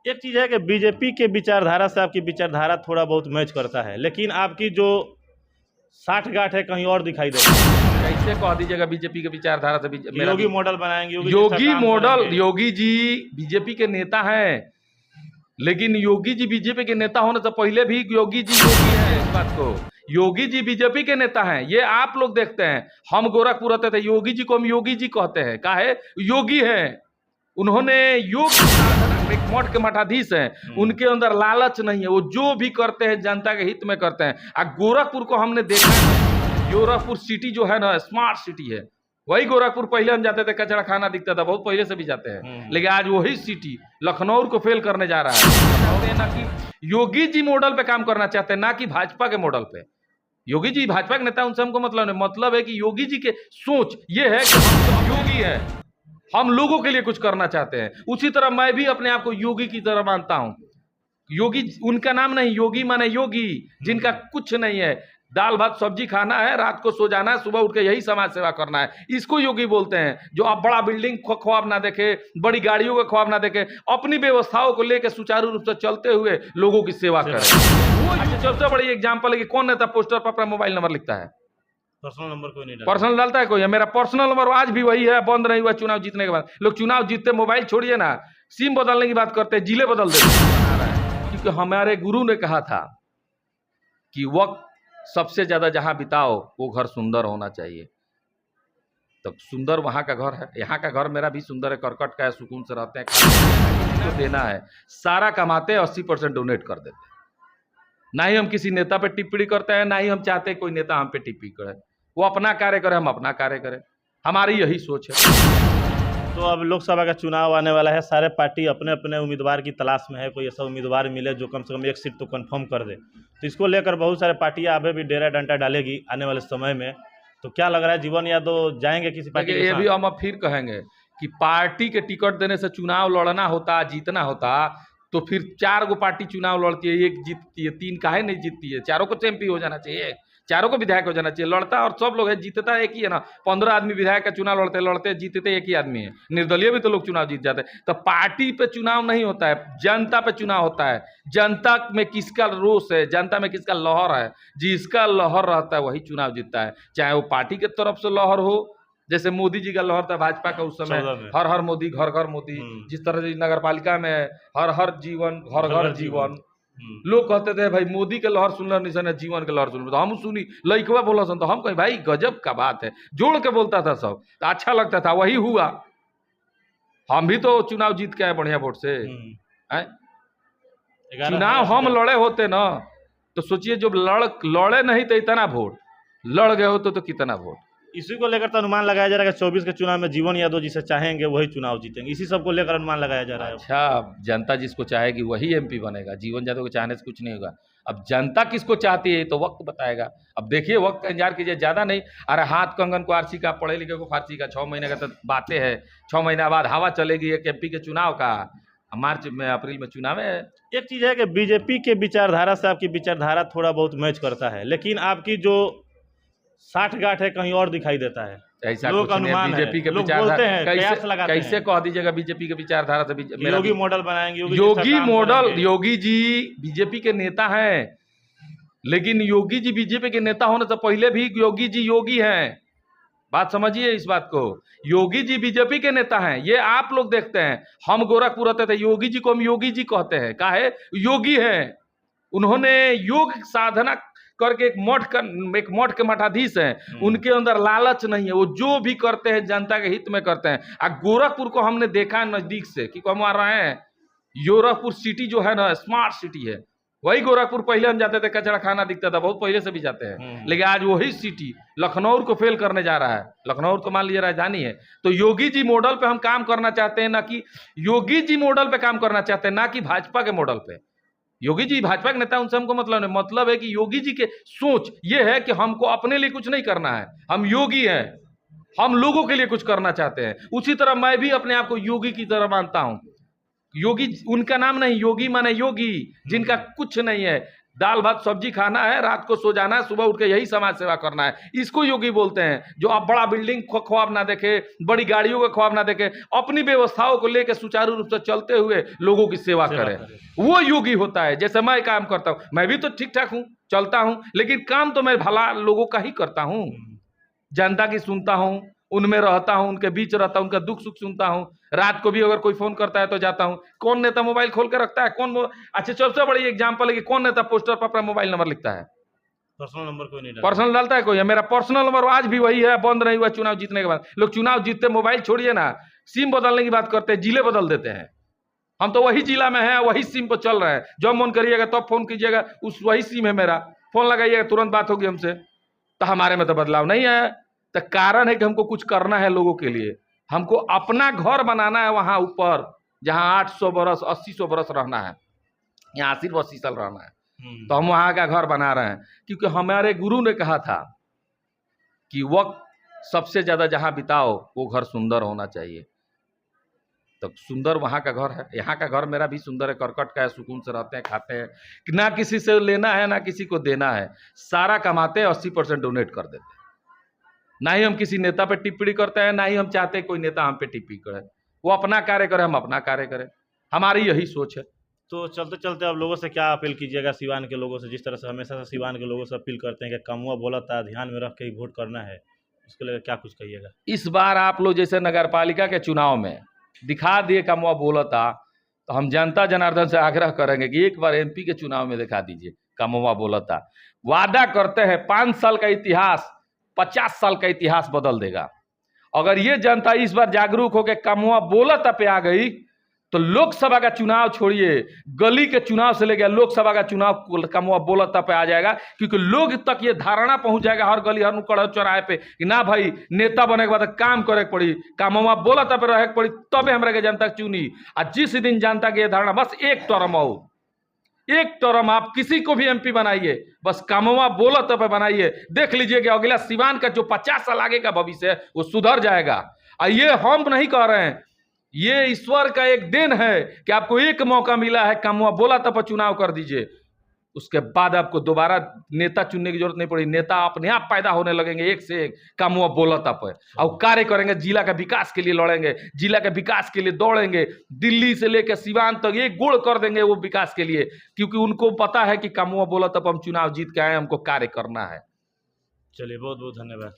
एक चीज़ है कि बीजेपी के विचारधारा से आपकी विचारधारा थोड़ा बहुत मैच करता है, लेकिन आपकी जो साठगांठ है कहीं और दिखाई देती है। कैसे कह दीजिएगा बीजेपी के विचारधारा से मेरा योगी मॉडल बनाएंगे, योगी मॉडल, योगी जी बीजेपी के नेता हैं, लेकिन योगी जी बीजेपी के नेता होने से पहले भी योगी जी योगी हैं। इस बात को, योगी जी बीजेपी के नेता हैं, ये आप लोग देखते हैं। हम गोरखपुर रहते थे, योगी जी को हम योगी जी कहते हैं, काहे योगी हैं। उन्होंने योग एक मठ के मठाधीश हैं, उनके अंदर लालच नहीं है, वो जो भी करते हैं जनता के हित में करते हैं। और गोरखपुर को हमने देखा है, गोरखपुर सिटी जो है ना स्मार्ट सिटी है। वही गोरखपुर पहले हम जाते थे कचरा खाना दिखता था, बहुत पहले से भी जाते हैं, लेकिन आज वही सिटी लखनऊ को फेल करने जा रहा है। ना कि योगी जी मॉडल पे काम करना चाहते हैं, ना कि भाजपा के मॉडल पे। योगी जी भाजपा के नेता, उनसे हमको मतलब नहीं, मतलब है कि योगी जी के सोच ये है कि हम योगी है, हम लोगों के लिए कुछ करना चाहते हैं। उसी तरह मैं भी अपने आप को योगी की तरह मानता हूं। योगी उनका नाम नहीं, योगी माने योगी जिनका कुछ नहीं है, दाल भात सब्जी खाना है, रात को सो जाना है, सुबह उठ के यही समाज सेवा करना है, इसको योगी बोलते हैं। जो अब बड़ा बिल्डिंग ख्वाब ना देखे, बड़ी गाड़ियों का ख्वाब ना देखे, अपनी व्यवस्थाओं को लेकर सुचारू रूप से चलते हुए लोगों की सेवा करें। वो सबसे बड़ी एग्जाम्पल है कि कौन नेता पोस्टर पर अपना मोबाइल नंबर लिखता है? पर्सनल नंबर कोई नहीं, पर्सनल डालता है कोई? मेरा पर्सनल नंबर आज भी वही है, बंद नहीं हुआ चुनाव जीतने के बाद। लोग चुनाव जीतते मोबाइल छोड़िए ना, सिम बदलने की बात करते हैं, जिले बदल देते। क्योंकि हमारे गुरु ने कहा था कि वक्त सबसे ज्यादा जहां बिताओ वो घर सुंदर होना चाहिए। तो सुंदर वहां का घर है, यहाँ का घर मेरा भी सुंदर है, करकट का है, सुकून से रहते हैं, किसी को देना है, सारा कमाते हैं, 80% डोनेट कर देते हैं। ना ही हम किसी नेता पे टिप्पणी करते हैं, ना ही हम चाहते हैं कोई नेता हम पे टिप्पणी करे। वो अपना कार्य करे, हम अपना कार्य करें, हमारी यही सोच है। तो अब लोकसभा का चुनाव आने वाला है, सारे पार्टी अपने अपने उम्मीदवार की तलाश में है। कोई ऐसा उम्मीदवार मिले जो कम से कम एक सीट तो कंफर्म कर दे, तो इसको लेकर बहुत सारे पार्टियां अभी भी डेरा डंडा डालेगी आने वाले समय में। तो क्या लग रहा है, जीवन यादव जाएंगे किसी पार्टी के साथ? ये भी हम अब फिर कहेंगे कि पार्टी के टिकट देने से चुनाव लड़ना होता, जीतना होता, तो फिर 4 गो पार्टी चुनाव लड़ती है, एक जीतती है, 3 काहे नहीं जीतती है? चारों को एमपी हो जाना चाहिए, चारों को विधायक हो जाना चाहिए। लड़ता और सब लोग है, जीतता एक ही है ना। 15 आदमी विधायक का चुनाव लड़ते जीतते एक ही आदमी है। निर्दलीय भी तो लोग चुनाव जीत जाते हैं। तो पार्टी पे चुनाव नहीं होता है, जनता पे चुनाव होता है। जनता में किसका रोष है, जनता में किसका लहर है, जिसका लहर रहता है वही चुनाव जीतता है। चाहे वो पार्टी के तरफ से लहर हो, जैसे मोदी जी का लहर था भाजपा का उस समय, हर हर मोदी घर घर मोदी। जिस तरह से नगर पालिका में हर हर जीवन घर घर जीवन, लोग कहते थे भाई मोदी के लहर सुनल निशन है, जीवन के लहर सुन, तो हम सुनी लइकवा बोला सन, तो हम कहीं भाई गजब का बात है, जोड़ के बोलता था सब, तो अच्छा लगता था। वही हुआ, हम भी तो चुनाव जीत के आए बढ़िया वोट से। चुनाव हम लड़े होते ना, तो सोचिए जब लड़े नहीं तो इतना वोट, लड़ गए होते तो कितना वोट। इसी को लेकर तो अनुमान लगाया जा रहा है कि 24 के चुनाव में जीवन यादव जिसे चाहेंगे वही चुनाव जीतेंगे। इसी सब को लेकर अनुमान लगाया जा रहा है। अच्छा, जनता जिसको चाहेगी वही एमपी बनेगा, जीवन यादव को चाहने से कुछ नहीं होगा। अब जनता किसको चाहती है तो वक्त बताएगा। अब देखिए, वक्त का इंतजार कीजिए, ज्यादा नहीं। अरे हाथ कंगन को आरसी का, पढ़े लिखे को फारसी का, 6 महीने का तो बातें है। 6 महीने बाद हवा चलेगी एक एमपी के चुनाव का, मार्च में अप्रैल में चुनाव है। एक चीज है कि बीजेपी के विचारधारा से आपकी विचारधारा थोड़ा बहुत मैच करता है, लेकिन आपकी जो साठगांठ है कहीं और दिखाई देता है। ऐसा लोग कुछ नहीं है। अनुमान बीजेपी के लोग विचारधारा बोलते हैं, कैसे कह दीजिएगा बीजेपी के विचारधारा से योगी मॉडल बनाएंगे, योगी मॉडल, योगी जी बीजेपी के नेता हैं, लेकिन योगी जी बीजेपी के नेता होने से पहले भी योगी जी योगी हैं। बात समझिए इस बात को, योगी जी बीजेपी के नेता हैं, ये आप लोग देखते हैं। हम गोरखपुर रहते थे, योगी जी को हम योगी जी कहते हैं, काहे योगी हैं। उन्होंने योग साधना करके एक मठ के मठाधीश हैं, उनके अंदर लालच नहीं है, वो जो भी करते हैं जनता के हित में करते हैं। और गोरखपुर को हमने देखा नजदीक से कि हम आ रहे हैं, गोरखपुर सिटी जो है ना स्मार्ट सिटी है। वही गोरखपुर पहले हम जाते थे कचरा खाना दिखता था, बहुत पहले से भी जाते हैं, लेकिन आज वही सिटी लखनऊ को फेल करने जा रहा है। लखनऊ तो मान लीजिए राजधानी है। तो योगी जी मॉडल पे हम काम करना चाहते हैं, ना कि योगी जी मॉडल पे काम करना चाहते हैं, ना कि भाजपा के मॉडल पे। योगी जी भाजपा के नेता, उनसे हमको मतलब नहीं, मतलब है कि योगी जी के सोच ये है कि हमको अपने लिए कुछ नहीं करना है, हम योगी हैं, हम लोगों के लिए कुछ करना चाहते हैं। उसी तरह मैं भी अपने आप को योगी की तरह मानता हूं। योगी उनका नाम नहीं, योगी माने योगी जिनका कुछ नहीं है, दाल भात सब्जी खाना है, रात को सो जाना है, सुबह उठ के यही समाज सेवा करना है। इसको योगी बोलते हैं। जो आप बड़ा बिल्डिंग ख्वाब ना देखे, बड़ी गाड़ियों का ख्वाब ना देखे, अपनी व्यवस्थाओं को लेकर सुचारू रूप से चलते हुए लोगों की सेवा करें, वो योगी होता है। जैसे मैं काम करता हूं, मैं भी तो ठीक ठाक हूं, चलता हूं, लेकिन काम तो मैं भला लोगों का ही करता हूं। जनता की सुनता हूं, उनमें रहता हूं, उनके बीच रहता हूं, उनका दुख सुख सुनता हूं। रात को भी अगर कोई फोन करता है तो जाता हूं। कौन नेता मोबाइल खोल के रखता है? अच्छा, सबसे बड़ी एग्जांपल है कि कौन नेता पोस्टर पर अपना मोबाइल नंबर लिखता है? पर्सनल नंबर कोई नहीं डालता। पर्सनल डालता है कोई? मेरा पर्सनल नंबर आज भी वही है, बंद नहीं हुआ चुनाव जीतने के बाद। लोग चुनाव जीतते मोबाइल छोड़िए ना, सिम बदलने की बात करते हैं, जिले बदल देते हैं। हम तो वही जिला में है, वही सिम पर चल रहे हैं। जब मन करिएगा तब फोन कीजिएगा, उस वही सिम है मेरा, फोन लगाइएगा तुरंत बात होगी हमसे। तो हमारे में तो बदलाव नहीं है। तो कारण है कि हमको कुछ करना है लोगों के लिए। हमको अपना घर बनाना है वहां ऊपर, जहां 800 बरस 80 बरस रहना है, यहाँ सिर्फ 80 साल रहना है। तो हम वहां का घर बना रहे हैं, क्योंकि हमारे गुरु ने कहा था कि वक्त सबसे ज्यादा जहां बिताओ वो घर सुंदर होना चाहिए। तो सुंदर वहां का घर है, यहाँ का घर मेरा भी सुंदर है, करकट का है, सुकून से रहते हैं, खाते हैं, ना किसी से लेना है ना किसी को देना है। सारा कमाते हैं, 80% डोनेट कर देते हैं। ना ही हम किसी नेता पे टिप्पणी करते हैं, ना ही हम चाहते हैं कोई नेता हम पे टिप्पणी करे। वो अपना कार्य करे, हम अपना कार्य करें। हमारी यही सोच है। तो चलते चलते आप लोगों से क्या अपील कीजिएगा सिवान के लोगों से, जिस तरह से हमेशा से सिवान के लोगों से अपील करते हैं कि कमुआ बोला था ध्यान में रख के ही वोट करना है, उसके लिए क्या कुछ कहिएगा? इस बार आप लोग जैसे नगर पालिका के चुनाव में दिखा दिए कमुआ बोला था, तो हम जनता जनार्दन से आग्रह करेंगे कि एक बार MP के चुनाव में दिखा दीजिए कमुआ बोला था। वादा करते हैं 5 साल का इतिहास 50 साल का इतिहास बदल देगा। अगर ये जनता इस बार जागरूक होकर कमुआ बोला था पे आ गई, तो लोकसभा का चुनाव छोड़िए, गली के चुनाव से लेकर लोकसभा का चुनाव कमुआ बोला था पे आ जाएगा। क्योंकि लोग तक ये धारणा पहुंच जाएगा हर गली हर नुक्कड़ चौराहे पे कि ना भाई नेता बने के बाद काम करे के पड़ी, कमुआ बोला था पे रहे के पड़ी, तबे हमरा के जनता चुनी। और जिस दिन जनता की धारणा बस एक टर्म हो, एक टर्म आप किसी को भी MP बनाइए, बस कमुआ बोला तो पे बनाइए, देख लीजिए कि अगला सिवान का जो 50 साल आगे का भविष्य है वो सुधर जाएगा। और ये हम नहीं कह रहे हैं, ये ईश्वर का एक देन है कि आपको एक मौका मिला है, कमुआ बोला था पर चुनाव कर दीजिए। उसके बाद आपको दोबारा नेता चुनने की जरूरत नहीं पड़ी। नेता अपने आप पैदा होने लगेंगे एक से एक कमुआ बोला था पर, और कार्य करेंगे, जिला का विकास के लिए लड़ेंगे, जिला के विकास के लिए दौड़ेंगे, दिल्ली से लेकर सिवान तक एक गोल कर देंगे वो विकास के लिए। क्योंकि उनको पता है कि कमुआ बोला था पर हम चुनाव जीत के आए, हमको कार्य करना है। चलिए, बहुत बहुत धन्यवाद।